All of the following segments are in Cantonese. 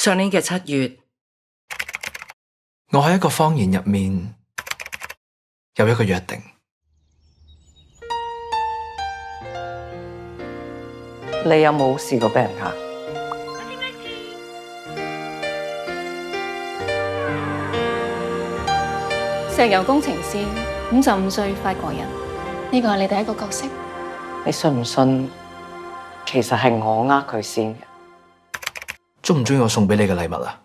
上年嘅7月，我喺一個謊言入面有一個約定。你有冇試過俾人呃？石油工程師，55歲法國人，呢個係你第一個角色。你信唔信？其實係我呃佢先嘅。鍾唔鍾意我送俾你嘅禮物啊？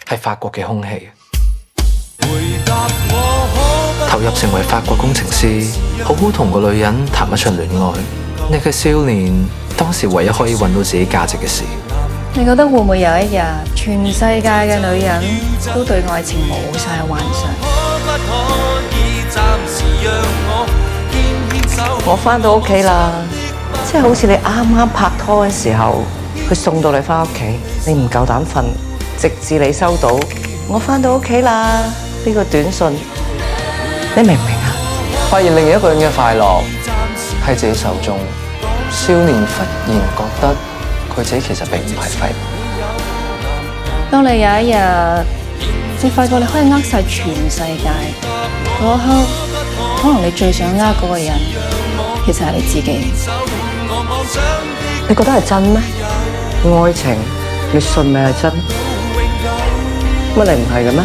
係法國嘅空氣。投入成為法國工程師，好好同個女人談一場戀愛，你嘅少年當時唯一可以揾到自己價值嘅事。你覺得會唔會有一日，全世界嘅女人都對愛情冇晒幻想？我返到屋企啦，即係好似你啱啱拍拖嘅時候，佢送到你返屋企，你唔夠膽瞓，直至你收到我返到屋企啦呢個短信，你明唔明啊？發現另一個人嘅快樂喺自己手中，少年忽然覺得佢自己其實並唔係廢物。當你有一日，你發覺你可以呃晒全世界，嗰一刻，可能你最想呃嗰個人，其實係你自己。你覺得係真咩？愛情，你信咪係真？乜你唔係嘅咩？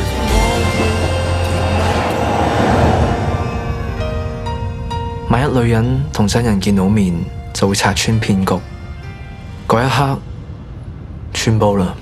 萬一女人同真人見到面，就會拆穿騙局。嗰一刻，穿煲啦。